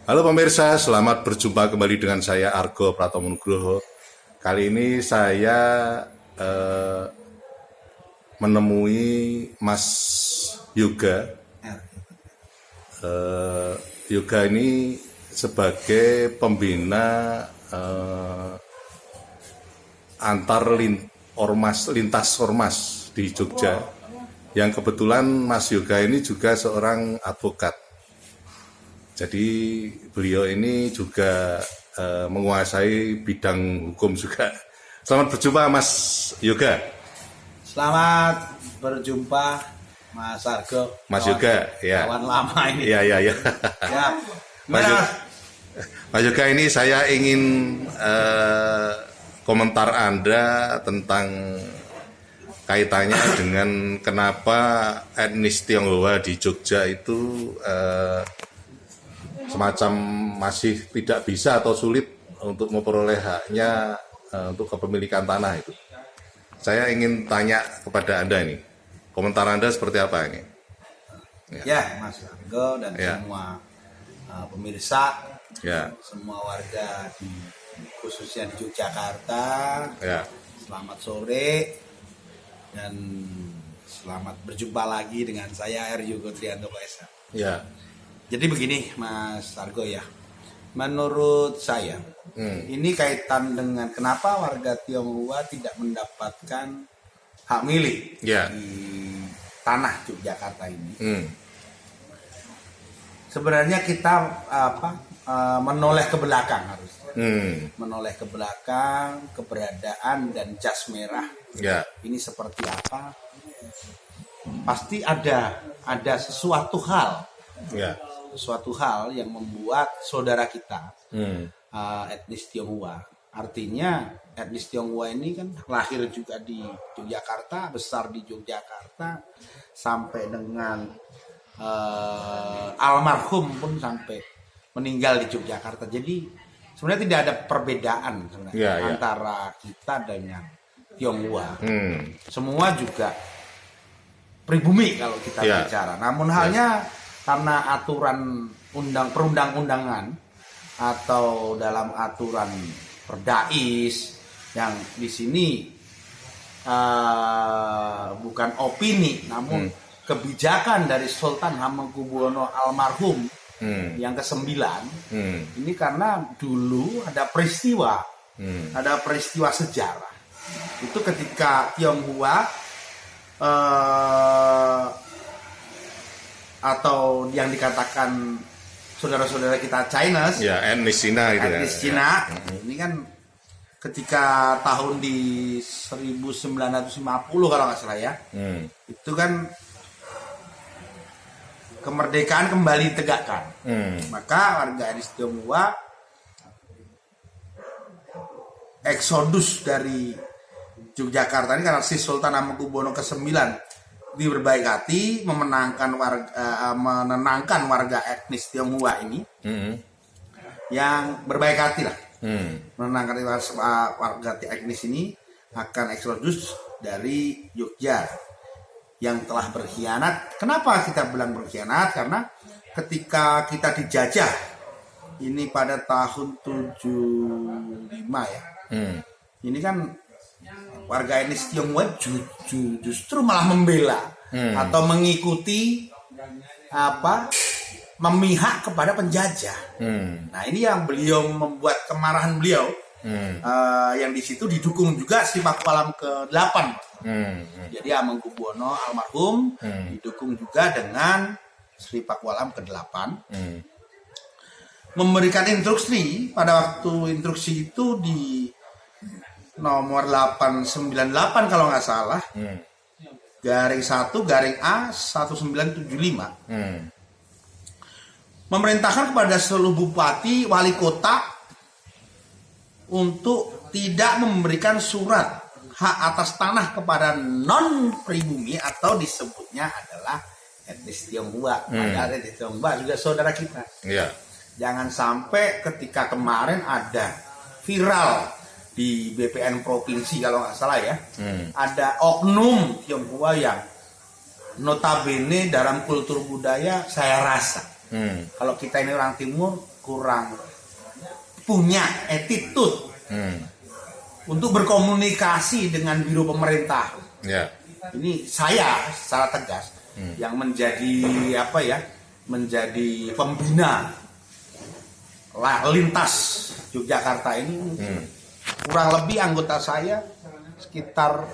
Halo pemirsa, selamat berjumpa kembali dengan saya Argo Pratomo Nugroho. Kali ini saya menemui Mas Yoga. Yoga ini sebagai pembina lintas ormas di Jogja. Yang kebetulan Mas Yoga ini juga seorang advokat. Jadi beliau ini juga menguasai bidang hukum juga. Selamat berjumpa Mas Yoga. Selamat berjumpa Mas Argo. Mas Yoga, ya. Kawan lama ini. Ya. Ya. Mas Yoga ini saya ingin komentar Anda tentang kaitannya dengan kenapa etnis Tionghoa di Jogja itu semacam masih tidak bisa atau sulit untuk memperoleh haknya untuk kepemilikan tanah itu. Saya ingin tanya kepada Anda ini, komentar Anda seperti apa ini? Ya, Mas Argo dan semua pemirsa, semua warga khususnya di Yogyakarta. Selamat sore dan selamat berjumpa lagi dengan saya Yoga Trianto Kaisa. Jadi begini Mas Argo ya, menurut saya ini kaitan dengan kenapa warga Tionghoa tidak mendapatkan hak milik di tanah Yogyakarta ini. Sebenarnya kita menoleh ke belakang harusnya, menoleh ke belakang keberadaan dan jas merah. Ini seperti apa? Pasti ada sesuatu hal. Suatu hal yang membuat saudara kita etnis Tionghoa. Artinya etnis Tionghoa ini kan lahir juga di Yogyakarta, besar di Yogyakarta, sampai dengan almarhum pun sampai meninggal di Yogyakarta. Jadi sebenarnya tidak ada perbedaan sebenarnya antara kita dengan Tionghoa. Semua juga pribumi kalau kita bicara. Namun halnya karena aturan perundang-undangan atau dalam aturan Perdais yang di sini bukan opini namun kebijakan dari Sultan Hamengkubuwono almarhum yang ke-9 ini karena dulu ada peristiwa sejarah itu ketika Tionghoa atau yang dikatakan saudara-saudara kita Chinese, etnis Cina gitu etnis Cina. Ini kan ketika tahun di 1950 kalau nggak salah ya, itu kan kemerdekaan kembali ditegakkan. Maka warga etnis Tionghoa eksodus dari Yogyakarta ini karena si Sultan Hamengkubuwono ke-9 di berbaik hati menenangkan warga etnis Tionghoa ini yang berbaik hati lah, menenangkan warga etnis ini akan eksodus dari Jogja yang telah berkhianat. Kenapa kita bilang berkhianat? Karena ketika kita dijajah ini pada tahun 75 ya, ini kan warga etnis Tionghoa justru malah membela atau mengikuti memihak kepada penjajah. Nah ini yang beliau membuat kemarahan beliau, yang di situ didukung juga Sri Pakualam ke-8. Jadi Hamengkubuwono almarhum didukung juga dengan Sri Pakualam ke-8, memberikan instruksi pada waktu instruksi itu di nomor 898 kalau nggak salah, garing 1 garing A 1975, memerintahkan kepada seluruh bupati wali kota untuk tidak memberikan surat hak atas tanah kepada non pribumi atau disebutnya adalah etnis Tionghoa. Padahal etnis Tionghoa juga saudara kita. Jangan sampai ketika kemarin ada viral di BPN provinsi kalau nggak salah ya, ada oknum Tionghoa yang notabene dalam kultur budaya saya rasa Kalau kita ini orang timur kurang punya attitude untuk berkomunikasi dengan biro pemerintah. Ya. Ini saya secara tegas yang menjadi menjadi pembina lintas Yogyakarta ini. Kurang lebih anggota saya sekitar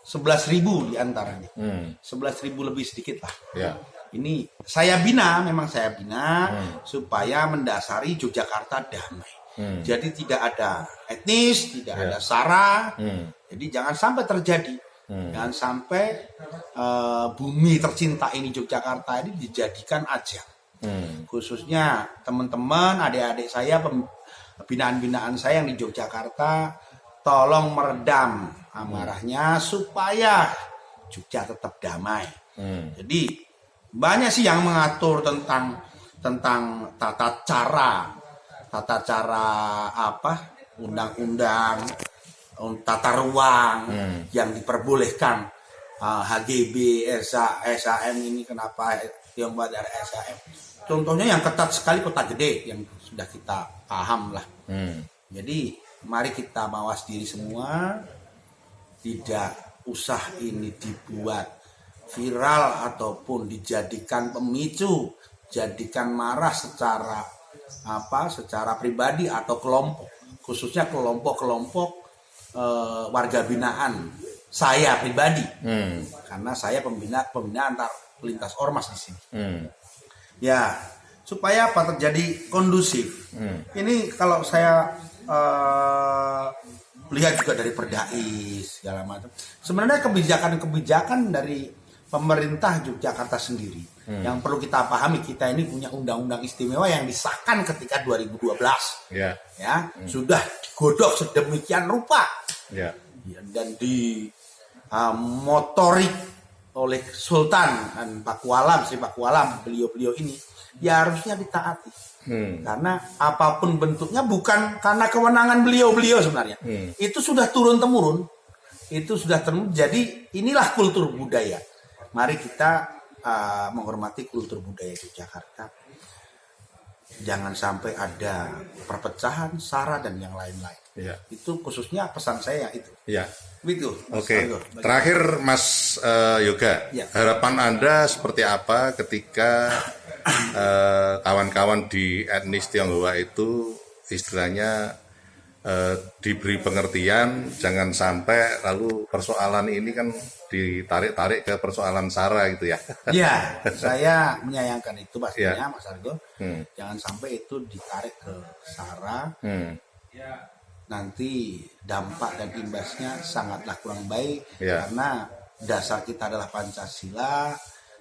11.000 diantaranya. 11.000 lebih sedikit lah. Ya. Ini saya bina, memang saya bina supaya mendasari Yogyakarta damai. Jadi tidak ada etnis, tidak ada sara. Jadi jangan sampai terjadi. Jangan sampai bumi tercinta ini Yogyakarta ini dijadikan ajang. Khususnya teman-teman, adik-adik saya, binaan-binaan saya yang di Yogyakarta, tolong meredam amarahnya supaya Jogja tetap damai. Jadi banyak sih yang mengatur tentang tata cara undang-undang, tata ruang yang diperbolehkan. HGB, SAM ini kenapa yang buat dari SAM? Contohnya yang ketat sekali Kota Gede yang sudah kita paham lah. Jadi mari kita mawas diri semua, tidak usah ini dibuat viral ataupun dijadikan pemicu, jadikan marah secara pribadi atau kelompok, khususnya kelompok warga binaan saya pribadi, karena saya pembina antar lintas ormas di sini. Ya, supaya terjadi kondusif. Ini kalau saya lihat juga dari Perdai segala macam. Sebenarnya kebijakan dari pemerintah Yogyakarta sendiri yang perlu kita pahami, kita ini punya undang-undang istimewa yang disahkan ketika 2012. Sudah digodok sedemikian rupa. Dan dimotorik oleh Sultan dan Pakualam, Sri Pakualam, beliau-beliau ini ya harusnya ditaati. Karena apapun bentuknya bukan karena kewenangan beliau-beliau sebenarnya. Itu sudah turun-temurun. Jadi inilah kultur budaya. Mari kita menghormati kultur budaya Yogyakarta. Jangan sampai ada perpecahan, sara dan yang lain-lain. Itu khususnya pesan saya itu. Begitu. Oke. Terakhir Mas Yoga, harapan Anda seperti apa ketika kawan-kawan di etnis Tionghoa itu istilahnya diberi pengertian, jangan sampai lalu persoalan ini kan ditarik-tarik ke persoalan sara gitu ya. Ya, saya menyayangkan itu pastinya Mas Argo. Jangan sampai itu ditarik ke sara. Nanti dampak dan imbasnya sangatlah kurang baik karena dasar kita adalah Pancasila,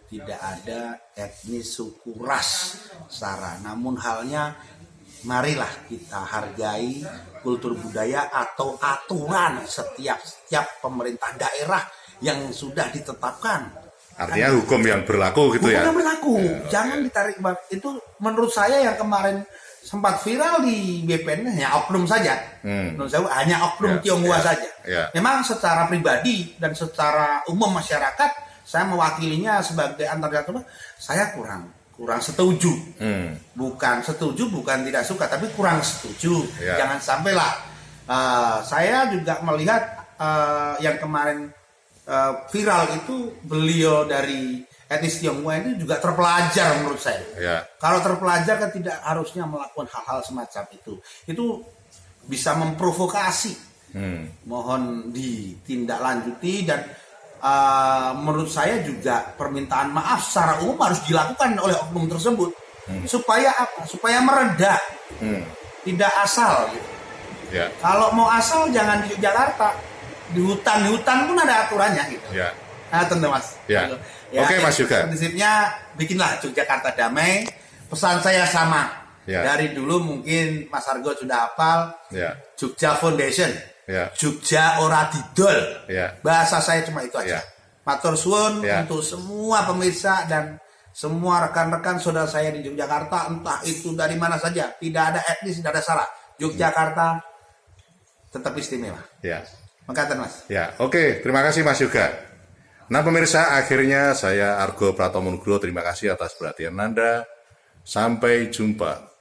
tidak ada etnis, suku, ras, sara. Namun halnya marilah kita hargai kultur budaya atau aturan setiap pemerintah daerah yang sudah ditetapkan. Artinya hukum yang berlaku gitu ya. Hukum yang berlaku. Jangan ditarik. Itu menurut saya yang kemarin sempat viral di BPN hanya oknum saja. Menurut saya hanya oknum Tionghoa saja. Memang secara pribadi dan secara umum masyarakat, saya mewakilinya sebagai antarjatwa, saya kurang setuju. Bukan setuju, bukan tidak suka, tapi kurang setuju. Jangan sampailah. Saya juga melihat yang kemarin viral itu beliau dari etnis Tionghoa itu juga terpelajar menurut saya. Kalau terpelajar kan tidak harusnya melakukan hal-hal semacam itu. Itu bisa memprovokasi. Mohon ditindaklanjuti dan menurut saya juga permintaan maaf secara umum harus dilakukan oleh oknum tersebut. Supaya apa? Supaya mereda. Tidak asal. Kalau mau asal jangan di Jakarta. Di hutan pun ada aturannya gitu. Tentu Mas. Oke Mas Yoga. Prinsipnya bikinlah Yogyakarta damai. Pesan saya sama. Dari dulu mungkin Mas Argo sudah hafal. Jogja Foundation. Jogja ora didol. Bahasa saya cuma itu aja. Matur suwun untuk semua pemirsa dan semua rekan-rekan saudara saya di Yogyakarta, entah itu dari mana saja, tidak ada etnis, tidak ada salah. Yogyakarta tetap istimewa. Makasih Mas. Oke, terima kasih Mas Yoga. Nah pemirsa, akhirnya saya Argo Pratomo Nugroho terima kasih atas perhatian Anda. Sampai jumpa.